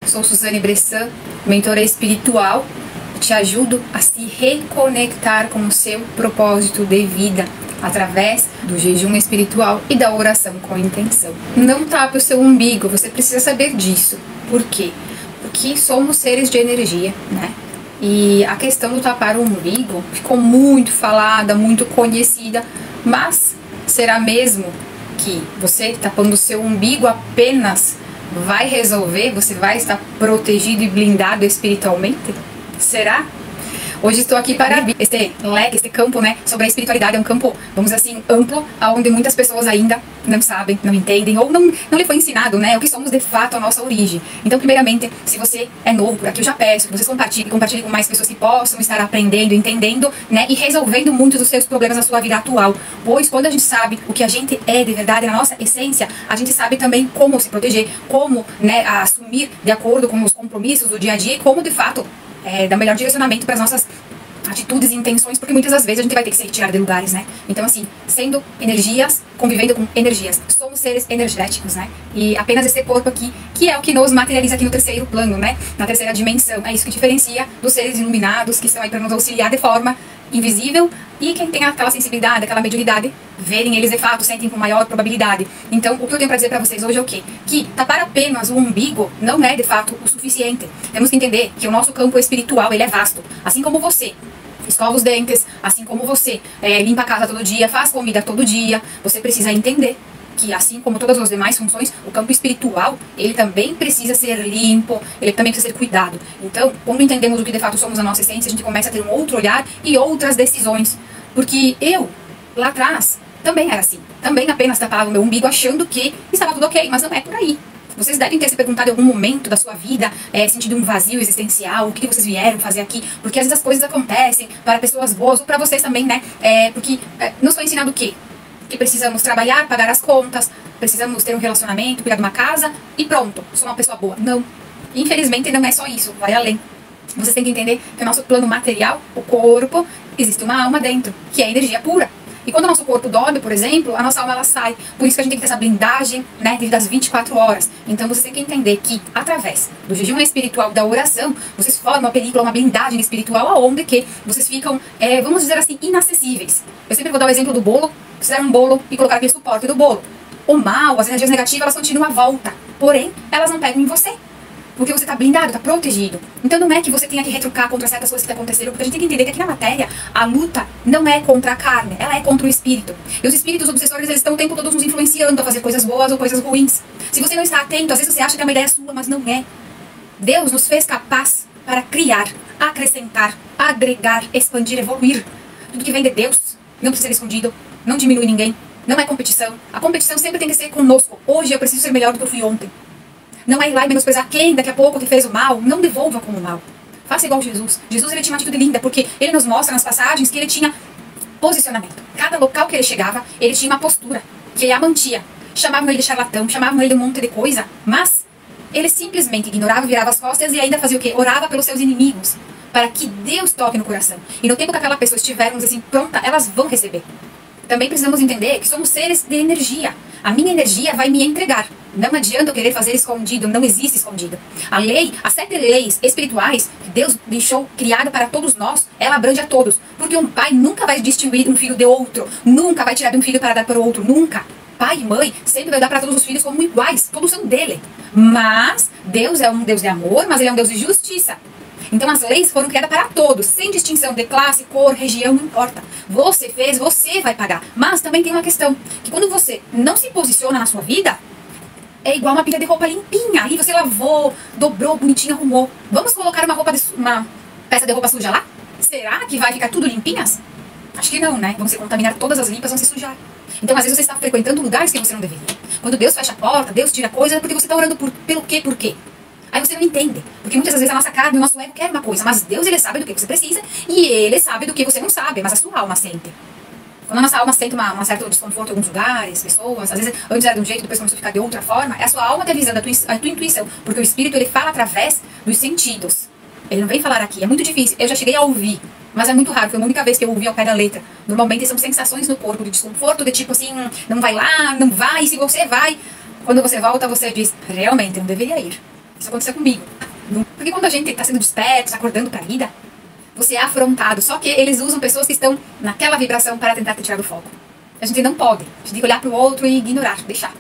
Sou Suzane Bressan, mentora espiritual. Te ajudo a se reconectar com o seu propósito de vida através do jejum espiritual e da oração com intenção. Não tape o seu umbigo, você precisa saber disso. Por quê? Porque somos seres de energia, né? E a questão do tapar o umbigo ficou muito falada, muito conhecida, mas será mesmo que você tapando o seu umbigo apenas vai resolver? Você vai estar protegido e blindado espiritualmente? Será? Hoje estou aqui para abrir este leque, este campo, né, sobre a espiritualidade. É um campo, vamos dizer assim, amplo, onde muitas pessoas ainda não sabem, não entendem, ou não lhe foi ensinado, né, o que somos de fato, a nossa origem. Então, primeiramente, se você é novo por aqui, eu já peço que vocês compartilhem com mais pessoas que possam estar aprendendo, entendendo, né, e resolvendo muitos dos seus problemas na sua vida atual. Pois, quando a gente sabe o que a gente é de verdade, na nossa essência, a gente sabe também como se proteger, como, né, assumir de acordo com os compromissos do dia a dia e como, de fato, dar melhor direcionamento para as nossas atitudes e intenções, porque muitas das vezes a gente vai ter que se retirar de lugares, né? Então, assim, sendo energias, convivendo com energias, somos seres energéticos, né? E apenas esse corpo aqui, que é o que nos materializa aqui no terceiro plano, né? Na terceira dimensão. É isso que diferencia dos seres iluminados, que estão aí para nos auxiliar de forma invisível, e quem tem aquela sensibilidade, aquela mediunidade, verem eles de fato, sentem com maior probabilidade. Então, o que eu tenho para dizer para vocês hoje é o quê? Que tapar apenas o umbigo não é de fato o suficiente. Temos que entender que o nosso campo espiritual, ele é vasto. Assim como você escova os dentes, assim como você limpa a casa todo dia, faz comida todo dia, você precisa entender que, assim como todas as demais funções, o campo espiritual, ele também precisa ser limpo, ele também precisa ser cuidado. Então, quando entendemos o que de fato somos a nossa essência, a gente começa a ter um outro olhar e outras decisões. Porque eu, lá atrás, também era assim. Também apenas tapava o meu umbigo achando que estava tudo ok, mas não é por aí. Vocês devem ter se perguntado em algum momento da sua vida, sentido um vazio existencial, o que vocês vieram fazer aqui, porque às vezes as coisas acontecem para pessoas boas, ou para vocês também, né? Porque nos foi ensinado o quê? Que precisamos trabalhar, pagar as contas, precisamos ter um relacionamento, cuidar de uma casa e pronto, sou uma pessoa boa. Não. Infelizmente não é só isso, vai além. Vocês têm que entender que o nosso plano material, o corpo, existe uma alma dentro, que é energia pura. E quando o nosso corpo dorme, por exemplo, a nossa alma ela sai. Por isso que a gente tem que ter essa blindagem, né, devido às 24 horas. Então vocês têm que entender que, através do jejum espiritual, da oração, vocês formam uma película, uma blindagem espiritual, aonde que vocês ficam, vamos dizer assim, inacessíveis. Eu sempre vou dar o exemplo do bolo. Fizeram um bolo e colocaram aquele suporte do bolo. O mal, as energias negativas, elas continuam à volta. Porém, elas não pegam em você. Porque você está blindado, está protegido. Então não é que você tenha que retrucar contra certas coisas que aconteceram, porque a gente tem que entender que aqui na matéria, a luta não é contra a carne, ela é contra o espírito. E os espíritos obsessores, eles estão o tempo todo nos influenciando a fazer coisas boas ou coisas ruins. Se você não está atento, às vezes você acha que é uma ideia sua, mas não é. Deus nos fez capaz para criar, acrescentar, agregar, expandir, evoluir. Tudo que vem de Deus não precisa ser escondido, não diminui ninguém, não é competição. A competição sempre tem que ser conosco. Hoje eu preciso ser melhor do que eu fui ontem. Não é ir lá e menosprezar quem daqui a pouco te fez o mal. Não devolva como mal. Faça igual Jesus. Jesus, ele tinha uma atitude linda, porque ele nos mostra nas passagens que ele tinha posicionamento. Cada local que ele chegava, ele tinha uma postura, que ele a mantinha. Chamavam ele de charlatão, chamavam ele de um monte de coisa, mas ele simplesmente ignorava, virava as costas e ainda fazia o quê? Orava pelos seus inimigos, para que Deus toque no coração. E no tempo que aquela pessoa estiver, vamos dizer assim, pronta, elas vão receber. Também precisamos entender que somos seres de energia. A minha energia vai me entregar. Não adianta eu querer fazer escondido, não existe escondido. A lei, as 7 leis espirituais que Deus deixou criada para todos nós, ela abrange a todos. Porque um pai nunca vai distinguir um filho de outro, nunca vai tirar de um filho para dar para o outro, nunca. Pai e mãe sempre vai dar para todos os filhos como iguais, todos são dele. Mas Deus é um Deus de amor, mas ele é um Deus de justiça. Então as leis foram criadas para todos, sem distinção de classe, cor, região, não importa. Você fez, você vai pagar. Mas também tem uma questão, que quando você não se posiciona na sua vida, é igual uma pilha de roupa limpinha. Aí você lavou, dobrou, bonitinho, arrumou. Vamos colocar uma peça de roupa suja lá? Será que vai ficar tudo limpinhas? Acho que não, né? Vão se contaminar, todas as limpas vão se sujar. Então às vezes você está frequentando lugares que você não deveria. Quando Deus fecha a porta, Deus tira coisa, é porque você está orando pelo quê, por quê? Aí você não entende, porque muitas vezes a nossa carne, o nosso ego quer uma coisa, mas Deus, ele sabe do que você precisa e ele sabe do que você não sabe, mas a sua alma sente. Quando a nossa alma sente um certo desconforto em alguns lugares, pessoas, às vezes antes era de um jeito, depois começou a ficar de outra forma, é a sua alma te avisando, a tua intuição, porque o espírito, ele fala através dos sentidos. Ele não vem falar aqui, é muito difícil, eu já cheguei a ouvir, mas é muito raro, foi a única vez que eu ouvi ao pé da letra. Normalmente são sensações no corpo, de desconforto, de tipo assim, não vai lá, não vai, e se você vai, quando você volta, você diz, realmente, eu não deveria ir. Isso aconteceu comigo. Porque quando a gente está sendo desperto, tá acordando para a vida, você é afrontado. Só que eles usam pessoas que estão naquela vibração para tentar te tirar do foco. A gente não pode. A gente tem que olhar para o outro e ignorar, deixar.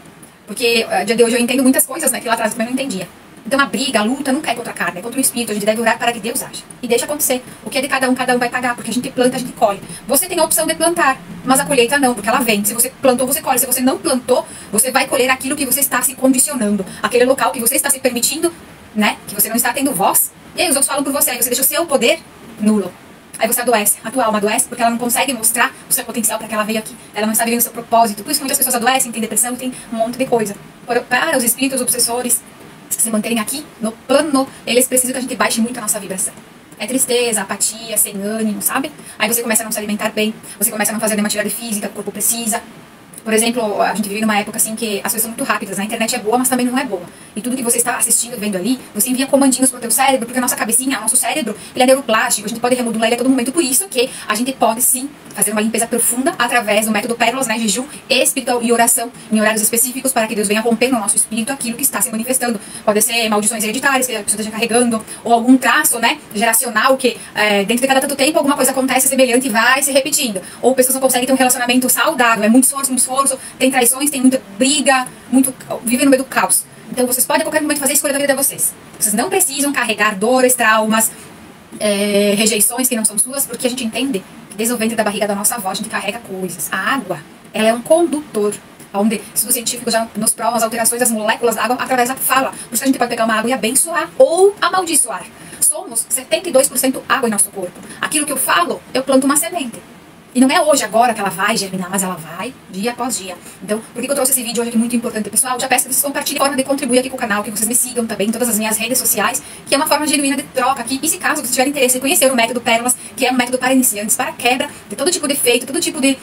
Porque dia de hoje eu entendo muitas coisas, né, que lá atrás eu também não entendia. Então a briga, a luta nunca é contra a carne, é contra o espírito. A gente deve orar para que Deus age. E deixa acontecer. O que é de cada um vai pagar, porque a gente planta, a gente colhe. Você tem a opção de plantar, mas a colheita não, porque ela vem. Se você plantou, você colhe. Se você não plantou, você vai colher aquilo que você está se condicionando. Aquele local que você está se permitindo, né, que você não está tendo voz. E aí os outros falam por você, aí você deixa o seu poder nulo. Aí você adoece, a tua alma adoece porque ela não consegue mostrar o seu potencial para que ela veio aqui. Ela não está vivendo o seu propósito. Por isso que muitas pessoas adoecem, tem depressão, tem um monte de coisa. Para os espíritos obsessores se manterem aqui no plano, eles precisam que a gente baixe muito a nossa vibração. É tristeza, apatia, sem ânimo, sabe? Aí você começa a não se alimentar bem, você começa a não fazer nenhuma atividade física, o corpo precisa. Por exemplo, a gente vive numa época assim que as coisas são muito rápidas, a internet é boa, mas também não é boa. E tudo que você está assistindo, vendo ali, você envia comandinhos pro teu cérebro, porque a nossa cabecinha, o nosso cérebro, ele é neuroplástico, a gente pode remodular ele a todo momento, por isso que a gente pode sim fazer uma limpeza profunda através do método Pérolas, né, jejum espiritual e oração, em horários específicos, para que Deus venha romper no nosso espírito aquilo que está se manifestando. Pode ser maldições hereditárias que a pessoa esteja carregando, ou algum traço, né, geracional, que dentro de cada tanto tempo alguma coisa acontece semelhante e vai se repetindo. Ou pessoas não conseguem ter um relacionamento saudável, é muito esforço, tem traições, tem muita briga, vivem no meio do caos. Então vocês podem a qualquer momento fazer a escolha da vida de vocês. Vocês não precisam carregar dores, traumas, rejeições que não são suas, porque a gente entende que desde o ventre da barriga da nossa avó a gente carrega coisas. A água, ela é um condutor, onde estudos científicos já nos provam as alterações das moléculas da água através da fala. Por isso que a gente pode pegar uma água e abençoar ou amaldiçoar. Somos 72% água em nosso corpo. Aquilo que eu falo, eu planto uma semente. E não é hoje, agora, que ela vai germinar, mas ela vai dia após dia. Então, por que eu trouxe esse vídeo hoje aqui muito importante, pessoal? Já peço que vocês compartilhem a forma de contribuir aqui com o canal, que vocês me sigam também em todas as minhas redes sociais, que é uma forma genuína de troca aqui. E se caso vocês tiverem interesse em conhecer o método Pérolas, que é um método para iniciantes, para quebra de todo tipo de efeito, todo tipo de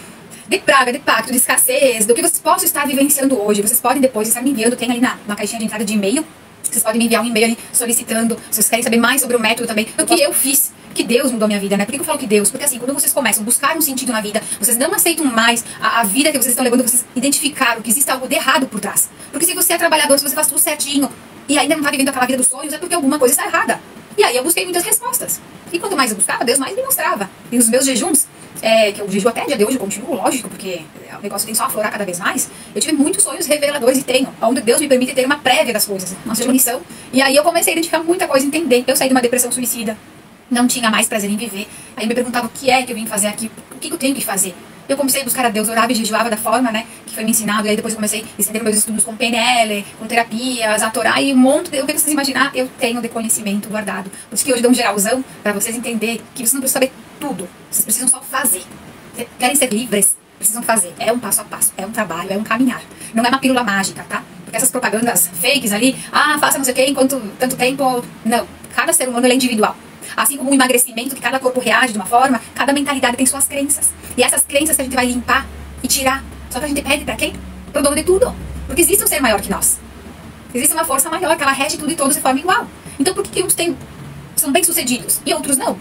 praga, de pacto, de escassez, do que vocês possam estar vivenciando hoje, vocês podem depois estar me enviando, tem ali na caixinha de entrada de e-mail, vocês podem me enviar um e-mail ali solicitando, se vocês querem saber mais sobre o método também, do que eu fiz, que Deus mudou minha vida, né? Por que eu falo que Deus? Porque assim, quando vocês começam a buscar um sentido na vida, vocês não aceitam mais a vida que vocês estão levando, vocês identificaram que existe algo de errado por trás. Porque se você é trabalhador, se você faz tudo certinho e ainda não está vivendo aquela vida dos sonhos, é porque alguma coisa está errada. E aí eu busquei muitas respostas. E quanto mais eu buscava, Deus mais me mostrava. E nos meus jejuns, que eu jejuo até o dia de hoje, eu continuo, lógico, porque o negócio tem só aflorar cada vez mais, eu tive muitos sonhos reveladores e tenho, onde Deus me permite ter uma prévia das coisas, uma premonição. E aí eu comecei a identificar muita coisa, entender. Eu saí de uma depressão suicida, não tinha mais prazer em viver. Aí eu me perguntava o que é que eu vim fazer aqui, o que eu tenho que fazer. Eu comecei a buscar a Deus, orava e jejuava da forma, né, que foi me ensinado. E aí depois eu comecei a estender meus estudos com PNL, com terapias, a Torá e um monte de... O que vocês imaginar, eu tenho de conhecimento guardado. Por isso que hoje dou um geralzão para vocês entenderem que vocês não precisam saber tudo. Vocês precisam só fazer. Querem ser livres? Precisam fazer. É um passo a passo, é um trabalho, é um caminhar. Não é uma pílula mágica, tá? Porque essas propagandas fakes ali, faça não sei o que, enquanto tanto tempo... Não. Cada ser humano é individual. Assim como o emagrecimento, que cada corpo reage de uma forma, cada mentalidade tem suas crenças. E essas crenças que a gente vai limpar e tirar. Só que a gente pede pra quem? Pro dono de tudo. Porque existe um ser maior que nós. Existe uma força maior, que ela rege tudo e todos de forma igual. Então por que uns são bem-sucedidos e outros não?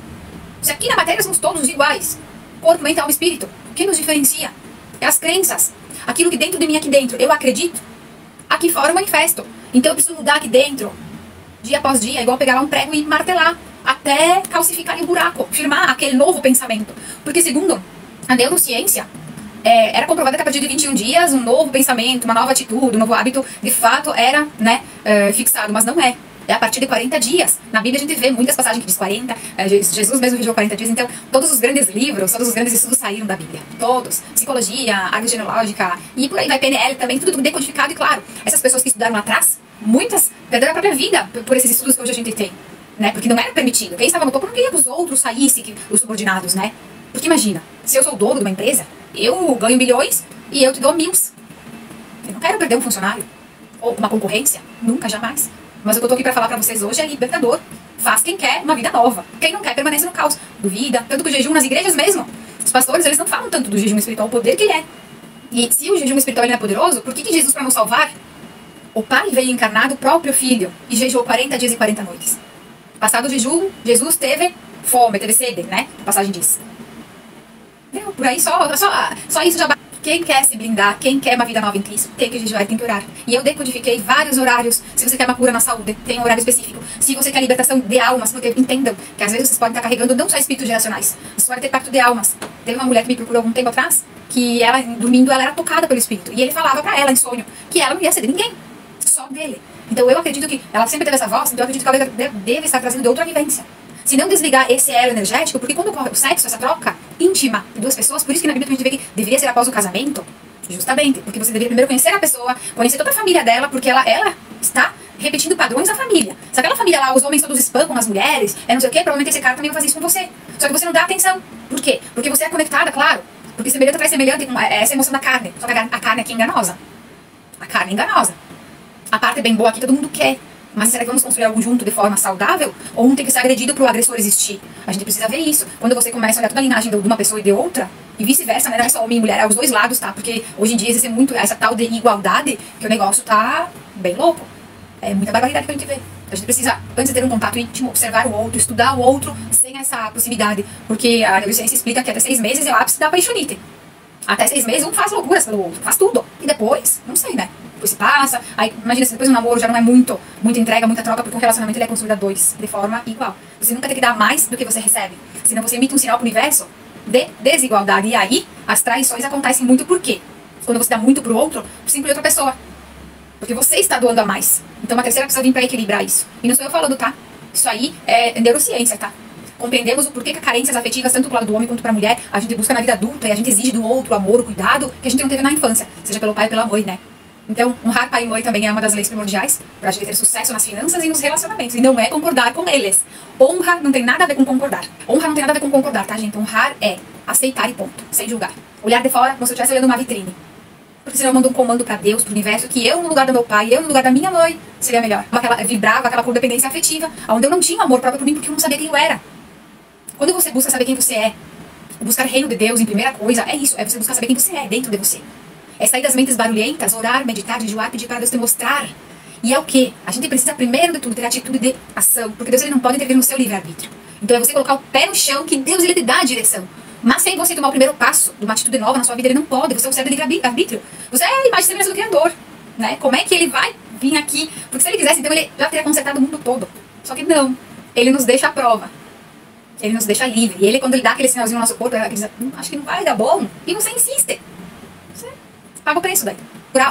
Se aqui na matéria somos todos iguais. Corpo, mente, alma e espírito. O que nos diferencia? É as crenças. Aquilo que dentro de mim, aqui dentro, eu acredito. Aqui fora eu manifesto. Então eu preciso mudar aqui dentro, dia após dia, igual pegar lá um prego e martelar. Até calcificar o buraco, firmar aquele novo pensamento. Porque segundo a neurociência, era comprovado que a partir de 21 dias, um novo pensamento, uma nova atitude, um novo hábito, de fato era, né, fixado, mas não é. É a partir de 40 dias. Na Bíblia a gente vê muitas passagens que diz 40, Jesus mesmo viveu 40 dias, então todos os grandes livros, todos os grandes estudos saíram da Bíblia. Todos. Psicologia, árvore genealógica, e por aí vai PNL também, tudo decodificado. E claro, essas pessoas que estudaram lá atrás, muitas perderam a própria vida por esses estudos que hoje a gente tem. Né? Porque não era permitido. Quem estava no topo não queria que os outros saíssem, os subordinados, né? Porque imagina, se eu sou o dono de uma empresa, eu ganho milhões e eu te dou 1000. Eu não quero perder um funcionário. Ou uma concorrência. Nunca, jamais. Mas o que eu tô aqui pra falar pra vocês hoje é libertador. Faz quem quer uma vida nova. Quem não quer, permanece no caos. Duvida. Tanto que o jejum nas igrejas mesmo. Os pastores, eles não falam tanto do jejum espiritual, o poder que ele é. E se o jejum espiritual ele é poderoso, por que Jesus, pra nos salvar, o Pai veio encarnado, o próprio Filho, e jejuou 40 dias e 40 noites? Passado o jejum, Jesus teve fome, teve sede, né? A passagem diz. Por aí só isso já... Quem quer se blindar, quem quer uma vida nova em Cristo, tem que jejuar, tem que orar. E eu decodifiquei vários horários. Se você quer uma cura na saúde, tem um horário específico. Se você quer libertação de almas, porque entendam que às vezes vocês podem estar carregando não só espíritos geracionais, vocês podem ter pacto de almas. Teve uma mulher que me procurou algum tempo atrás, que ela, dormindo, ela era tocada pelo espírito. E ele falava pra ela em sonho que ela não ia ser de ninguém, só dele. Então eu acredito que ela sempre teve essa voz, então eu acredito que ela deve estar trazendo de outra vivência. Se não desligar esse elo energético, porque quando ocorre o sexo, essa troca íntima de duas pessoas, por isso que na Bíblia a gente vê que deveria ser após o casamento, justamente, porque você deveria primeiro conhecer a pessoa, conhecer toda a família dela, porque ela está repetindo padrões da família. Se aquela família lá, os homens todos espancam as mulheres, não sei o quê, provavelmente esse cara também vai fazer isso com você. Só que você não dá atenção. Por quê? Porque você é conectada, claro. Porque semelhante atrai semelhante com essa emoção da carne. Só que a carne aqui é enganosa. A carne é enganosa. A parte bem boa aqui todo mundo quer. Mas será que vamos construir algo junto de forma saudável? Ou um tem que ser agredido para o agressor existir? A gente precisa ver isso. Quando você começa a olhar toda a linhagem de uma pessoa e de outra, e vice-versa, né? Não é só homem e mulher, é os dois lados, tá? Porque hoje em dia existe muito essa tal de igualdade, que o negócio tá bem louco. É muita barbaridade que a gente vê. A gente precisa, antes de ter um contato íntimo, observar o outro, estudar o outro, sem essa proximidade. Porque a neurociência explica que até 6 meses é o ápice da paixonite. Até 6 meses um faz loucuras pelo outro, faz tudo. E depois, não sei, né? Depois se passa, aí imagina se depois um namoro já não é muita entrega, muita troca, porque um relacionamento ele é construído a 2, de forma igual. Você nunca tem que dar mais do que você recebe, senão você emite um sinal pro universo de desigualdade. E aí, as traições acontecem muito por quê? Quando você dá muito pro outro, você inclui outra pessoa. Porque você está doando a mais. Então uma terceira precisa vir pra equilibrar isso. E não sou eu falando, tá? Isso aí é neurociência, tá? Compreendemos o porquê que carências afetivas, tanto pro lado do homem quanto pra mulher, a gente busca na vida adulta e a gente exige do outro o amor, o cuidado, que a gente não teve na infância, seja pelo pai ou pela mãe, né? Então, honrar pai e mãe também é uma das leis primordiais para a gente ter sucesso nas finanças e nos relacionamentos. E não é concordar com eles. Honra não tem nada a ver com concordar. Honra não tem nada a ver com concordar, tá, gente? Honrar é aceitar e ponto, sem julgar. Olhar de fora como se eu estivesse olhando uma vitrine. Porque senão eu mando um comando para Deus, pro universo, que eu no lugar do meu pai, eu no lugar da minha mãe, seria melhor. Vibrava aquela codependência afetiva, onde eu não tinha amor próprio por mim porque eu não sabia quem eu era. Quando você busca saber quem você é, buscar o reino de Deus em primeira coisa, é isso, é você buscar saber quem você é dentro de você. É sair das mentes barulhentas, orar, meditar, jejuar, pedir para Deus te mostrar. E é o quê? A gente precisa primeiro de tudo ter atitude de ação, porque Deus ele não pode intervir no seu livre-arbítrio. Então é você colocar o pé no chão que Deus ele te dá a direção. Mas sem você tomar o primeiro passo de uma atitude nova na sua vida, ele não pode. Você é o servo de livre-arbítrio. Você é a imagem e semelhança do Criador. Né? Como é que ele vai vir aqui? Porque se ele quisesse, então ele já teria consertado o mundo todo. Só que não. Ele nos deixa à prova. Ele nos deixa livre. E ele, quando ele dá aquele sinalzinho no nosso corpo, ele diz, acho que não vai dar bom. E você insiste. Você paga o preço daí.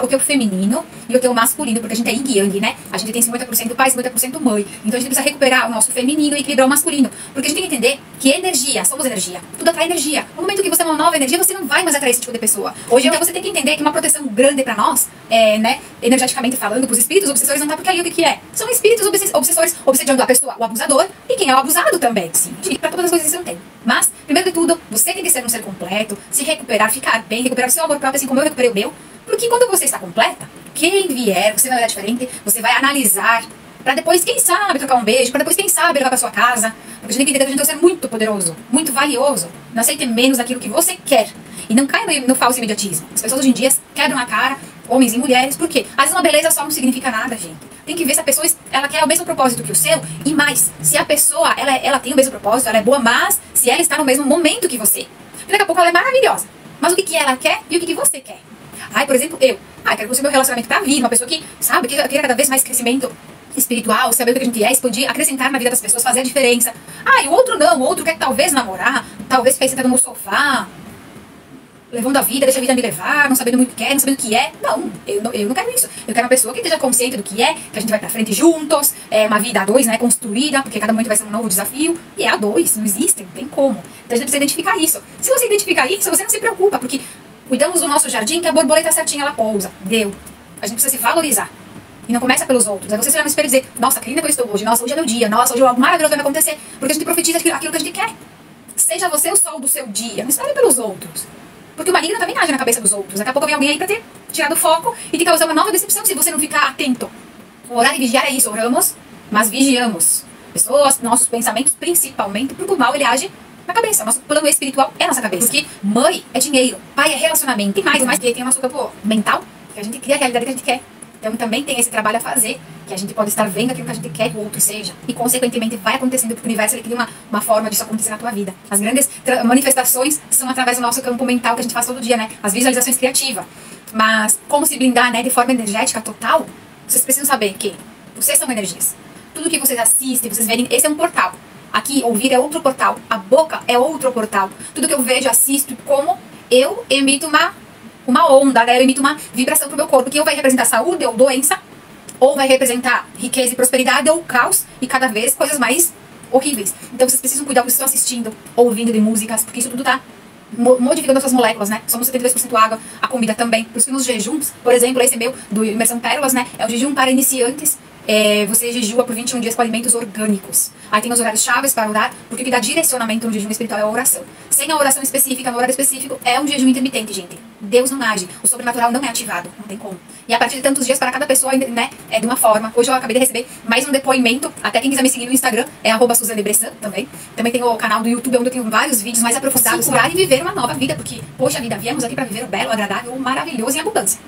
O que é o feminino e o que é o masculino, porque a gente é yin e yang, né? A gente tem 50% pai, 50% mãe. Então a gente precisa recuperar o nosso feminino e equilibrar o masculino. Porque a gente tem que entender que energia, somos energia. Tudo atrai energia. No momento que você é uma nova energia, você não vai mais atrair esse tipo de pessoa. Hoje, então, você tem que entender que uma proteção grande pra nós, né, energeticamente falando, pros espíritos obsessores, não tá porque ali o que é. São espíritos obsessores obsediando a pessoa, o abusador, e quem é o abusado também, sim. E pra todas as coisas isso não tem. Mas, primeiro de tudo, você tem que ser um ser completo, se recuperar, ficar bem, recuperar o seu amor próprio, assim como eu recuperei o meu. Porque quando você está completa, quem vier, você vai olhar diferente, você vai analisar, pra depois, quem sabe, trocar um beijo, pra depois, quem sabe, levar pra sua casa. Porque a gente tem que entender que a gente é um ser muito poderoso, muito valioso. Não aceite menos daquilo que você quer. E não caia no falso imediatismo. As pessoas hoje em dia quebram a cara, homens e mulheres, por quê? Às vezes uma beleza só não significa nada, gente. Tem que ver se a pessoa ela quer o mesmo propósito que o seu, e mais, se a pessoa ela tem o mesmo propósito, ela é boa, mas se ela está no mesmo momento que você. Porque daqui a pouco ela é maravilhosa. Mas o que ela quer e o que você quer? Ai, por exemplo, quero construir meu relacionamento pra vida, uma pessoa que, sabe, que queira cada vez mais crescimento espiritual, saber o que a gente é, expandir, acrescentar na vida das pessoas, fazer a diferença. Ah, e o outro não, o outro quer talvez namorar, talvez ficar sentado no sofá, levando a vida, deixa a vida me levar, não sabendo muito o que quer, não sabendo o que é. Não, eu não quero isso. Eu quero uma pessoa que esteja consciente do que é, que a gente vai pra frente juntos, é uma vida a 2, né, construída, porque cada momento vai ser um novo desafio, e é a 2, não existe, não tem como. Então a gente precisa identificar isso. Se você identificar isso, você não se preocupa, porque cuidamos do nosso jardim, que a borboleta certinha ela pousa. Deu. A gente precisa se valorizar. E não começa pelos outros. É você se olhar no espelho e dizer, nossa, que linda que eu estou hoje. Nossa, hoje é meu dia. Nossa, hoje algo maravilhoso vai me acontecer. Porque a gente profetiza aquilo que a gente quer. Seja você o sol do seu dia. Não espere pelos outros. Porque o maligno também age na cabeça dos outros. Daqui a pouco vem alguém aí pra te tirar do foco e te causar uma nova decepção se você não ficar atento. O orar e vigiar é isso. Oramos, mas vigiamos. Pessoas, nossos pensamentos, principalmente, porque o mal ele age na cabeça. Nosso plano espiritual é a nossa cabeça. Porque mãe é dinheiro, pai é relacionamento. E mais que tem o nosso campo mental, que a gente cria a realidade que a gente quer. Então também tem esse trabalho a fazer, que a gente pode estar vendo aquilo que a gente quer que o outro seja. E consequentemente vai acontecendo, porque o universo ele cria uma forma disso acontecer na tua vida. As grandes manifestações são através do nosso campo mental que a gente faz todo dia, né? As visualizações criativas. Mas como se blindar, né, de forma energética total, vocês precisam saber que vocês são energias. Tudo que vocês assistem, vocês verem, esse é um portal. Aqui, ouvir é outro portal. A boca é outro portal. Tudo que eu vejo, assisto, como eu emito uma onda, né? Eu emito uma vibração pro meu corpo, que ou vai representar saúde ou doença, ou vai representar riqueza e prosperidade, ou caos e cada vez coisas mais horríveis. Então vocês precisam cuidar do que vocês estão assistindo, ouvindo de músicas, porque isso tudo tá modificando as suas moléculas, né? Somos 72% água, a comida também. Por isso que nos jejuns, por exemplo, esse meu, do Imersão Pérolas, né? É o jejum para iniciantes. Você jejua por 21 dias com alimentos orgânicos. Aí tem os horários chaves para orar, porque o que dá direcionamento no jejum espiritual é a oração. Sem a oração específica, no horário específico, é um jejum intermitente, gente. Deus não age, o sobrenatural não é ativado, não tem como. E a partir de tantos dias para cada pessoa, né, é de uma forma. Hoje eu acabei de receber mais um depoimento, até quem quiser me seguir no Instagram, é @SuzanneBressan também. Também tem o canal do YouTube, onde eu tenho vários vídeos mais aprofundados, curar e viver uma nova vida, porque, poxa vida, viemos aqui para viver o belo, o agradável, o maravilhoso e a abundância.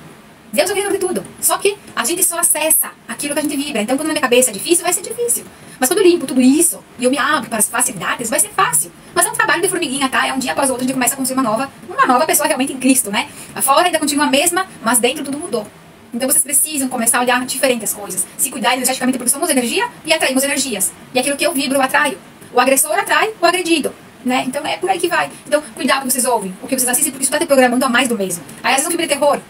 Deus é o criador de tudo. Só que a gente só acessa aquilo que a gente vibra. Então, quando na minha cabeça é difícil, vai ser difícil. Mas quando eu limpo tudo isso e eu me abro para as facilidades, vai ser fácil. Mas é um trabalho de formiguinha, tá? É um dia após o outro, a gente começa a construir uma nova pessoa realmente em Cristo, né? A fora ainda continua a mesma, mas dentro tudo mudou. Então, vocês precisam começar a olhar diferente as coisas. Se cuidar energeticamente, porque somos energia e atraímos energias. E aquilo que eu vibro, eu atraio. O agressor atrai o agredido. Né? Então, é por aí que vai. Então, cuidado com o que vocês ouvem, o que vocês assistem, porque isso está te programando a mais do mesmo. Aí, às vezes, um filme de terror.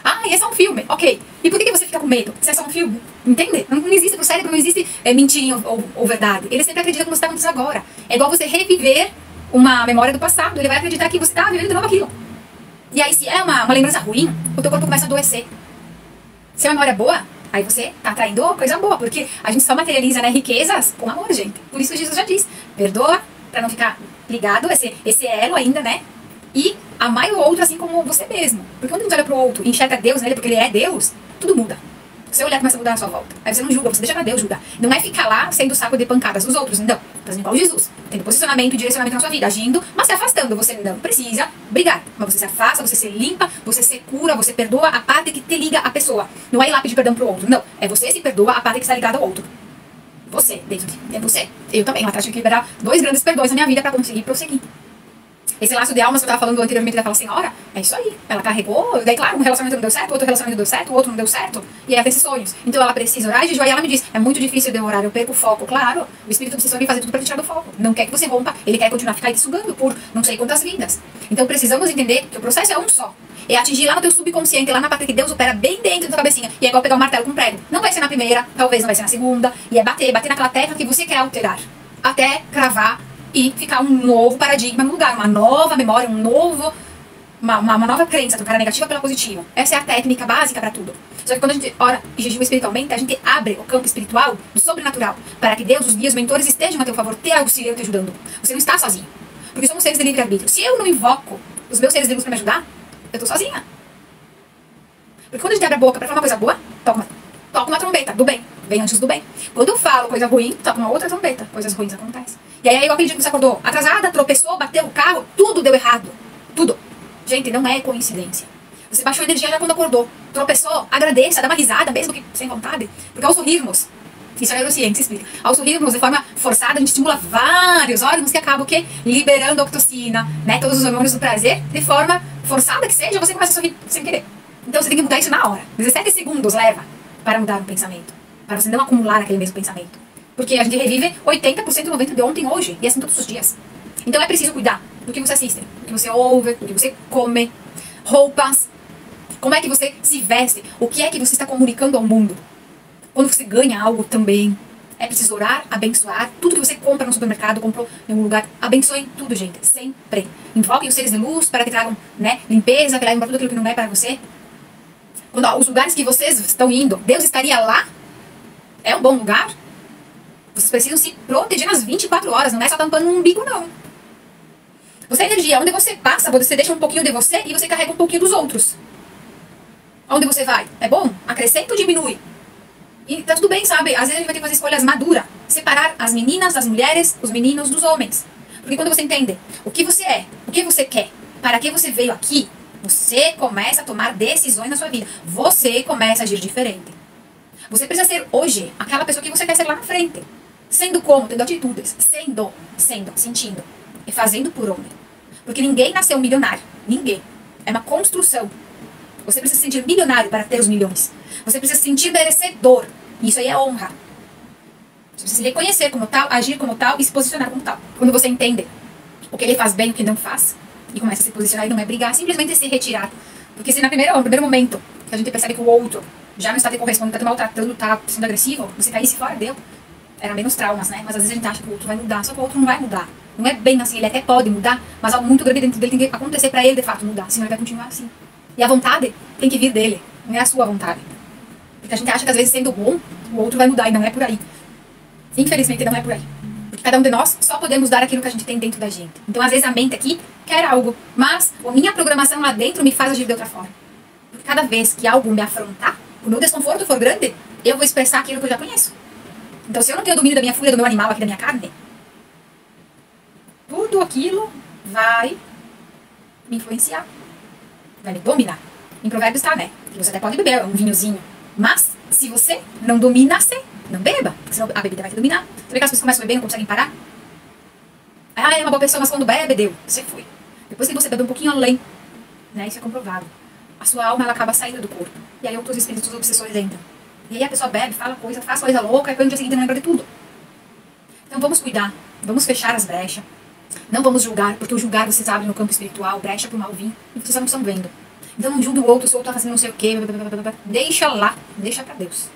Ah, e é só um filme, ok. E por que você fica com medo se é só um filme? Entende? Não existe pro cérebro, não existe mentirinha ou verdade. Ele sempre acredita como está acontecendo agora. É igual você reviver uma memória do passado. Ele vai acreditar que você está vivendo de novo aquilo. E aí, se é uma lembrança ruim, o teu corpo começa a adoecer. Se é uma memória boa, aí você tá atraindo coisa boa. Porque a gente só materializa, né, riquezas com amor, gente. Por isso que Jesus já diz, perdoa, pra não ficar ligado, esse elo ainda, né? E amar o outro assim como você mesmo. Porque quando a gente olha pro outro e enxerga Deus nele, porque ele é Deus, tudo muda. Seu olhar começa a mudar na sua volta. Aí você não julga, você deixa pra Deus julgar. Não é ficar lá sendo saco de pancadas dos outros, não. Fazendo igual Jesus. Tendo posicionamento e direcionamento na sua vida, agindo, mas se afastando. Você não precisa brigar. Mas você se afasta, você se limpa, você se cura, você perdoa a parte que te liga à pessoa. Não é ir lá pedir perdão pro outro, não. É você se perdoa a parte que está ligada ao outro. Você, David. É você. Eu também. Lá atrás tive que liberar 2 grandes perdões na minha vida pra conseguir prosseguir. Esse laço de almas que eu estava falando anteriormente daquela senhora, é isso aí. Ela carregou, daí claro, um relacionamento não deu certo, outro relacionamento deu certo, o outro não deu certo. E ela tem esses sonhos. Então ela precisa orar e jejuar. E ela me diz, é muito difícil de orar, eu perco o foco. Claro, o Espírito precisa vir fazer tudo para te tirar do foco. Não quer que você rompa, ele quer continuar a ficar te sugando por não sei quantas vidas. Então precisamos entender que o processo é um só. É atingir lá no teu subconsciente, lá na parte que Deus opera bem dentro da tua cabecinha. E é igual pegar um martelo com um prego. Não vai ser na primeira, talvez não vai ser na segunda. E é bater naquela tecla que você quer alterar. Até cravar e ficar um novo paradigma no lugar, uma nova memória, uma nova crença, trocar a negativa pela positiva. Essa é a técnica básica para tudo. Só que quando a gente ora e jejua espiritualmente, a gente abre o campo espiritual do sobrenatural, para que Deus, os guias, os mentores estejam a teu favor, te auxiliando, te ajudando. Você não está sozinho. Porque somos seres de livre-arbítrio. Se eu não invoco os meus seres de luz para me ajudar, eu estou sozinha. Porque quando a gente abre a boca para falar uma coisa boa, toca uma trombeta do bem. Vem antes do bem. Quando eu falo coisa ruim, toca uma outra trombeta. Coisas ruins acontecem. E aí é igual aquele dia que você acordou atrasada, tropeçou, bateu o carro, tudo deu errado. Tudo. Gente, não é coincidência. Você baixou a energia já quando acordou. Tropeçou, agradeça, dá uma risada, mesmo que sem vontade. Porque ao sorrirmos, isso é neurociência, explica. Ao sorrirmos de forma forçada, a gente estimula vários órgãos que acabam o quê? Liberando ocitocina, né? Todos os hormônios do prazer, de forma forçada que seja, você começa a sorrir sem querer. Então você tem que mudar isso na hora. 17 segundos leva para mudar o pensamento. Para você não acumular aquele mesmo pensamento. Porque a gente revive 80%, 90% de ontem, hoje. E assim todos os dias. Então é preciso cuidar do que você assiste, do que você ouve, do que você come. Roupas. Como é que você se veste. O que é que você está comunicando ao mundo. Quando você ganha algo também. É preciso orar, abençoar. Tudo que você compra no supermercado, comprou em algum lugar. Abençoem tudo, gente. Sempre. Invoquem os seres de luz para que tragam, né, limpeza, que levem para tudo aquilo que não é para você. Quando os lugares que vocês estão indo, Deus estaria lá. É um bom lugar? Vocês precisam se proteger nas 24 horas, não é só tampando um umbigo, não. Você é energia, onde você passa, você deixa um pouquinho de você e você carrega um pouquinho dos outros. Onde você vai? É bom? Acrescenta ou diminui? E tá tudo bem, sabe? Às vezes a gente vai ter que fazer escolhas maduras. Separar as meninas das mulheres, os meninos dos homens. Porque quando você entende o que você é, o que você quer, para que você veio aqui, Você começa a tomar decisões na sua vida. Você começa a agir diferente. Você precisa ser hoje aquela pessoa que você quer ser lá na frente. Sendo como? Tendo atitudes. Sentindo. E fazendo por onde? Porque ninguém nasceu milionário. Ninguém. É uma construção. Você precisa se sentir milionário para ter os milhões. Você precisa se sentir merecedor. Isso aí é honra. Você precisa se reconhecer como tal, agir como tal e se posicionar como tal. Quando você entende o que ele faz bem e o que não faz, e começa a se posicionar e não é brigar, simplesmente se retirar. Porque se no primeiro momento que a gente percebe que o outro já não está te correspondendo, está te maltratando, está sendo agressivo, você caísse fora, deu. Era menos traumas, né? Mas às vezes a gente acha que o outro vai mudar, só que o outro não vai mudar. Não é bem assim, ele até pode mudar, mas algo muito grande dentro dele tem que acontecer para ele de fato mudar, senão ele vai continuar assim. E a vontade tem que vir dele, não é a sua vontade. Porque a gente acha que às vezes sendo bom, o outro vai mudar e não é por aí. Infelizmente não é por aí. Porque cada um de nós só podemos dar aquilo que a gente tem dentro da gente. Então às vezes a mente aqui quer algo, mas a minha programação lá dentro me faz agir de outra forma. Porque cada vez que algo me afrontar, o meu desconforto for grande, eu vou expressar aquilo que eu já conheço. Então se eu não tenho domínio da minha fúria, do meu animal aqui, da minha carne, tudo aquilo vai me influenciar. Vai me dominar. Em Provérbios está, né? Que você até pode beber um vinhozinho. Mas, se você não domina-se, não beba. Porque senão a bebida vai te dominar. Você vê que as pessoas começam a beber e não conseguem parar? Ah, é uma boa pessoa, mas quando bebe, deu. Você foi. Depois que você bebe um pouquinho além, né? Isso é comprovado. A sua alma, ela acaba saindo do corpo. E aí outros espíritos obsessores entram. E aí a pessoa bebe, fala coisa, faz coisa louca, e depois no dia seguinte não lembra de tudo. Então vamos cuidar. Vamos fechar as brechas. Não vamos julgar, porque o julgar, vocês abrem no campo espiritual, brecha pro mal vir, e vocês não estão vendo. Então não julgue o outro, se o outro tá fazendo não sei o quê, deixa lá, deixa pra Deus.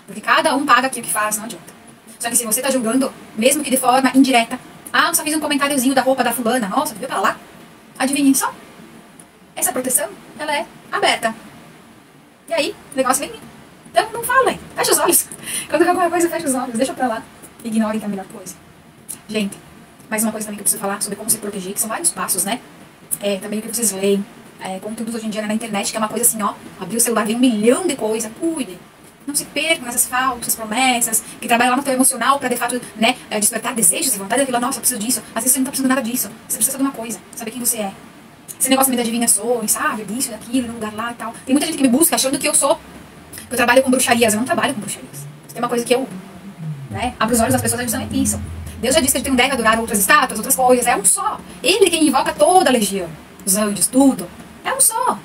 Porque cada um paga aquilo que faz, não adianta. Só que se você tá julgando, mesmo que de forma indireta, ah, eu só fiz um comentáriozinho da roupa da fulana, nossa, viu pra lá? Adivinhem só? Essa proteção, ela é aberta. E aí, o negócio vem. Então não falem, fecha os olhos. Quando vê alguma coisa, fecha os olhos, deixa pra lá. Ignorem que é a melhor coisa. Gente, mais uma coisa também que eu preciso falar sobre como se proteger, que são vários passos, né? Também o que vocês leem, conteúdos hoje em dia, né, na internet, que é uma coisa assim, ó, abrir o celular, vem 1 milhão de coisas, cuide. Não se percam nessas falsas promessas, que trabalham lá no teu emocional pra, de fato, né, despertar desejos e vontade daquilo, nossa, eu preciso disso. Às vezes você não tá precisando nada disso, você precisa de uma coisa, saber quem você é. Esse negócio de adivinhações, sabe, disso, daquilo, num lugar lá e tal. Tem muita gente que me busca achando que eu trabalho com bruxarias. Eu não trabalho com bruxarias. Tem uma coisa que eu, né, abro os olhos das pessoas, é justamente isso. Deus já disse que ele tem um deve adorar outras estátuas, outras coisas. É um só. Ele quem invoca toda a legião. Os anjos, tudo. É um só.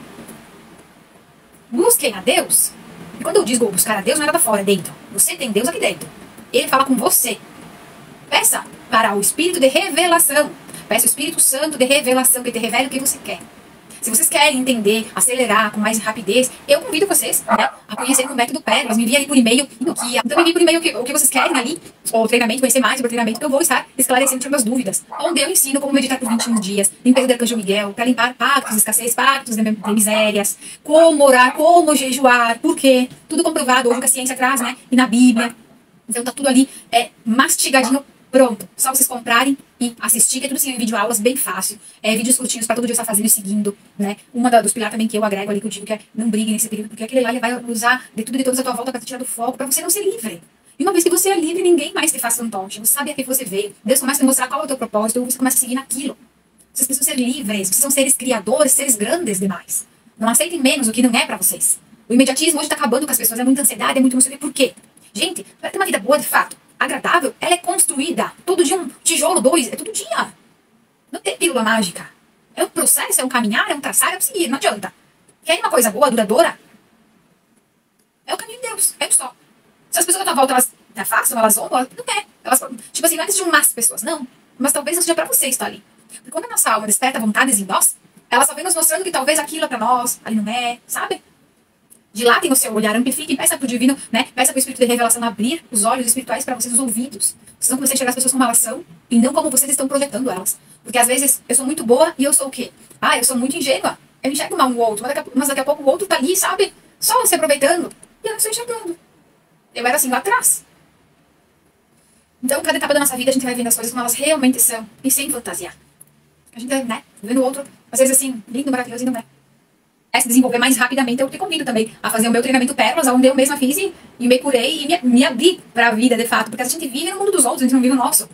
Busquem a Deus. E quando eu digo buscar a Deus, não é nada fora, é dentro. Você tem Deus aqui dentro. Ele fala com você. Peça para o Espírito de revelação. Peça o Espírito Santo de revelação, que te revele o que você quer. Se vocês querem entender, acelerar com mais rapidez, eu convido vocês, né, a conhecerem o método Pérolas. Me enviem aí por e-mail no Kia. Então me enviem por e-mail o que vocês querem ali, ou treinamento, conhecer mais sobre o treinamento, que eu vou estar esclarecendo sobre as dúvidas. Onde eu ensino como meditar por 21 dias, limpeza do Arcanjo Miguel, para limpar pactos de escassez, pactos de misérias, como orar, como jejuar, por quê? Tudo comprovado hoje que a ciência traz, né, e na Bíblia. Então tá tudo ali mastigadinho. Pronto, só vocês comprarem e assistir, que é tudo assim em vídeo aulas, bem fácil. Vídeos curtinhos para todo dia estar fazendo e seguindo, né? Uma dos pilares também que eu agrego ali, que eu digo que é não brigue nesse período, porque aquele lá ele vai usar de tudo e de todos à tua volta para te tirar do foco, para você não ser livre. E uma vez que você é livre, ninguém mais te faz fantoche. Você sabe a que você veio. Deus começa a te mostrar qual é o teu propósito, você começa a seguir naquilo. Vocês precisam ser livres, precisam ser seres criadores, seres grandes demais. Não aceitem menos o que não é para vocês. O imediatismo hoje está acabando com as pessoas, é muita ansiedade, é muito não sei o quê. Por quê? Gente, para ter uma vida boa de fato, agradável, ela é construída. Todo dia um tijolo, 2, é todo dia. Não tem pílula mágica. É um processo, é um caminhar, é um traçar, é um seguir, não adianta. Quer uma coisa boa, duradoura? É o caminho de Deus, é um só. Se as pessoas à tua volta, elas te afastam, elas zombam, não é. Elas, tipo assim, não é que sejam más pessoas, não. Mas talvez não seja pra você estar ali. Porque quando a nossa alma desperta vontades em nós, ela só vem nos mostrando que talvez aquilo é pra nós, ali não é, sabe? Dilatem o seu olhar, amplifiquem, peça pro divino, né? Peça pro Espírito de revelação abrir os olhos espirituais para vocês, os ouvidos. Vocês vão começar a enxergar as pessoas como elas são e não como vocês estão projetando elas. Porque às vezes eu sou muito boa e eu sou o quê? Ah, eu sou muito ingênua. Eu enxergo mal um outro, mas daqui a pouco o outro tá ali, sabe? Só se aproveitando. E eu não estou enxergando. Eu era assim lá atrás. Então, cada etapa da nossa vida a gente vai vendo as coisas como elas realmente são e sem fantasiar. A gente, né, vendo o outro, às vezes assim, lindo, maravilhoso e não é. Se desenvolver mais rapidamente, eu te convido também a fazer o meu treinamento Pérolas, onde eu mesma fiz e me curei e me abri para a vida, de fato. Porque a gente vive no mundo dos outros, a gente não vive o nosso.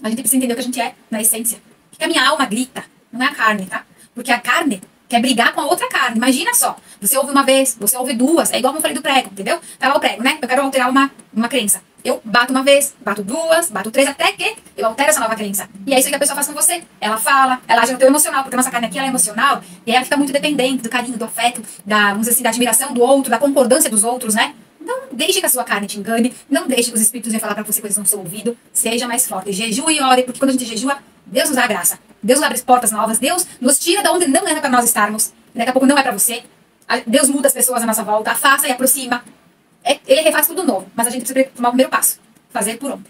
A gente precisa entender o que a gente é, na essência. O que a minha alma grita, não é a carne, tá? Porque a carne quer brigar com a outra carne. Imagina só, você ouve uma vez, você ouve duas, é igual como eu falei do prego, entendeu? Tá lá o prego, né? Eu quero alterar uma crença. Eu bato uma vez, bato duas, bato três, até que eu altero essa nova crença. E é isso que a pessoa faz com você. Ela fala, ela age no teu emocional, porque a nossa carne aqui ela é emocional, e ela fica muito dependente do carinho, do afeto, vamos dizer assim, da admiração do outro, da concordância dos outros, né? Não deixe que a sua carne te engane, não deixe que os espíritos venham falar pra você coisas no seu ouvido, seja mais forte. Jejue e ore, porque quando a gente jejua, Deus nos dá a graça. Deus abre portas novas, Deus nos tira de onde não era para nós estarmos. Daqui a pouco não é para você. Deus muda as pessoas à nossa volta, afasta e aproxima. Ele refaz tudo novo, mas a gente precisa tomar o primeiro passo. Fazer por onde?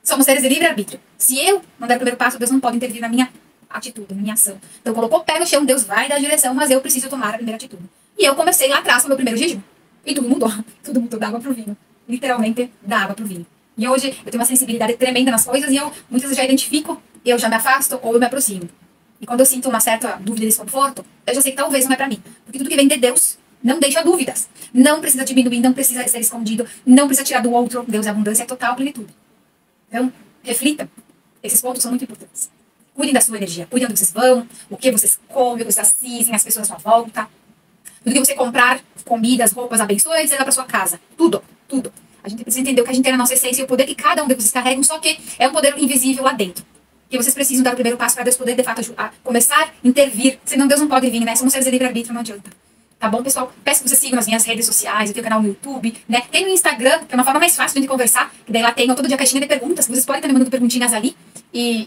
Somos seres de livre-arbítrio. Se eu não der o primeiro passo, Deus não pode intervir na minha atitude, na minha ação. Então colocou o pé no chão, Deus vai dar a direção, mas eu preciso tomar a primeira atitude. E eu comecei lá atrás com o meu primeiro jejum. E tudo mudou. Tudo mudou da água pro vinho. Literalmente, da água pro vinho. E hoje eu tenho uma sensibilidade tremenda nas coisas e eu muitas vezes já identifico, eu já me afasto ou eu me aproximo. E quando eu sinto uma certa dúvida e desconforto, eu já sei que talvez não é pra mim. Porque tudo que vem de Deus não deixa dúvidas. Não precisa diminuir, não precisa ser escondido, não precisa tirar do outro. Deus é abundância, é total plenitude. Então, reflita. Esses pontos são muito importantes. Cuidem da sua energia, cuidem onde vocês vão, o que vocês comem, o que vocês assistem, as pessoas à sua volta. Tudo que você comprar, comidas, roupas, abençoe e leva para sua casa. Tudo, tudo. A gente precisa entender o que a gente tem na nossa essência e o poder que cada um de vocês carregam, só que é um poder invisível lá dentro. Que vocês precisam dar o primeiro passo para Deus poder, de fato, começar a intervir. Senão Deus não pode vir, né? Somos seres de livre-arbítrio, não adianta. Tá bom, pessoal? Peço que vocês sigam nas minhas redes sociais, eu tenho canal no YouTube, né? Tem no Instagram, que é uma forma mais fácil de conversar, que daí lá tem todo dia a caixinha de perguntas, vocês podem estar me mandando perguntinhas ali.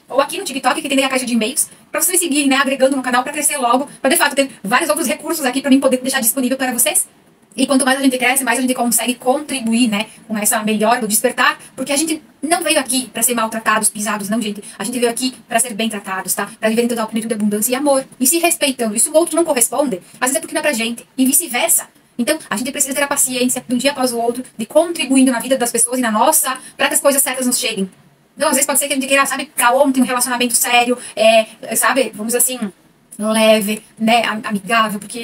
Ou aqui no TikTok, que tem a caixa de e-mails, para vocês me seguirem, né? Agregando no canal para crescer logo, para de fato ter vários outros recursos aqui para mim poder deixar disponível para vocês. E quanto mais a gente cresce, mais a gente consegue contribuir, né, com essa melhora do despertar, porque a gente não veio aqui para ser maltratados, pisados, não, gente. A gente veio aqui para ser bem tratados, tá? Para viver em total plenitude, abundância e amor. E se respeitando. E se o outro não corresponde, às vezes é porque não é pra gente. E vice-versa. Então, a gente precisa ter a paciência, de um dia após o outro, de contribuindo na vida das pessoas e na nossa, para que as coisas certas nos cheguem. Então, às vezes pode ser que a gente queira, sabe, pra ontem um relacionamento sério, sabe, vamos assim, leve, né, amigável, porque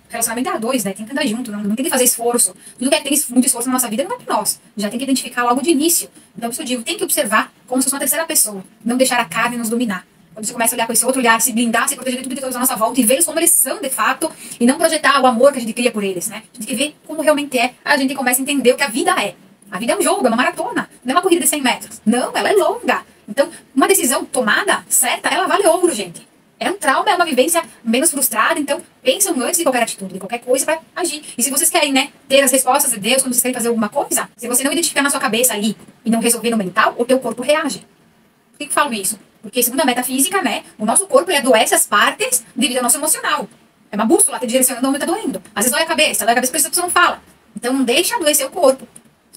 relacionamento é a dois, né, tem que andar junto, não tem que fazer esforço. Tudo que tem muito esforço na nossa vida não é pra nós, já tem que identificar logo de início. Então, por isso eu digo, tem que observar como se fosse uma terceira pessoa, não deixar a carne nos dominar. Quando você começa a olhar com esse outro olhar, se blindar, se proteger de tudo e todos à nossa volta e ver eles como eles são de fato e não projetar o amor que a gente cria por eles, né? A gente tem que ver como realmente é, a gente começa a entender o que a vida é. A vida é um jogo, é uma maratona, não é uma corrida de 100 metros. Não, ela é longa. Então, uma decisão tomada, certa, ela vale ouro, gente. É um trauma, é uma vivência menos frustrada, então pensam antes de qualquer atitude, de qualquer coisa para agir. E se vocês querem, né, ter as respostas de Deus quando vocês querem fazer alguma coisa, se você não identificar na sua cabeça ali e não resolver no mental, o teu corpo reage. Por que eu falo isso? Porque segundo a metafísica, né, o nosso corpo ele adoece as partes devido ao nosso emocional. É uma bússola te direcionando onde está doendo. Às vezes dói a cabeça porque a pessoa não fala. Então não deixa adoecer o corpo.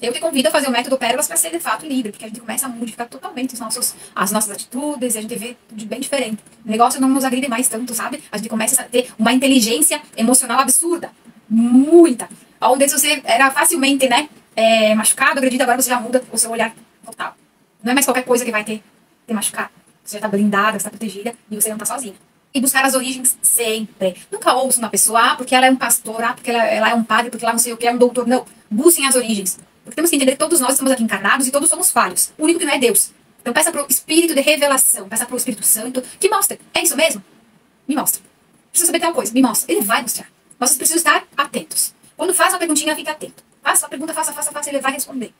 Eu te convido a fazer o método Pérolas para ser de fato livre, porque a gente começa a modificar totalmente as nossas atitudes e a gente vê tudo bem diferente. O negócio não nos agride mais tanto, sabe? A gente começa a ter uma inteligência emocional absurda. Muita. Onde se você era facilmente, né, machucado, agredido, agora você já muda o seu olhar total. Não é mais qualquer coisa que vai te machucar. Você já está blindada, você está protegida e você não está sozinha. E buscar as origens sempre. Nunca ouça uma pessoa, porque ela é um pastor, porque ela é um padre, porque ela não sei o que, é um doutor. Não. Busquem as origens. Porque temos que entender que todos nós estamos aqui encarnados e todos somos falhos. O único que não é Deus. Então peça para o Espírito de revelação, peça para o Espírito Santo que mostre. É isso mesmo? Me mostra. Preciso saber tal coisa, me mostra. Ele vai mostrar. Nós precisamos estar atentos. Quando faz uma perguntinha, fique atento. Faça uma pergunta, faça, ele vai responder.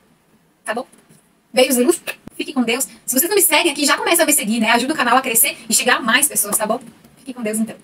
Tá bom? Beijos de luz. Fique com Deus. Se vocês não me seguem aqui, já começa a me seguir, né? Ajuda o canal a crescer e chegar a mais pessoas, tá bom? Fique com Deus então.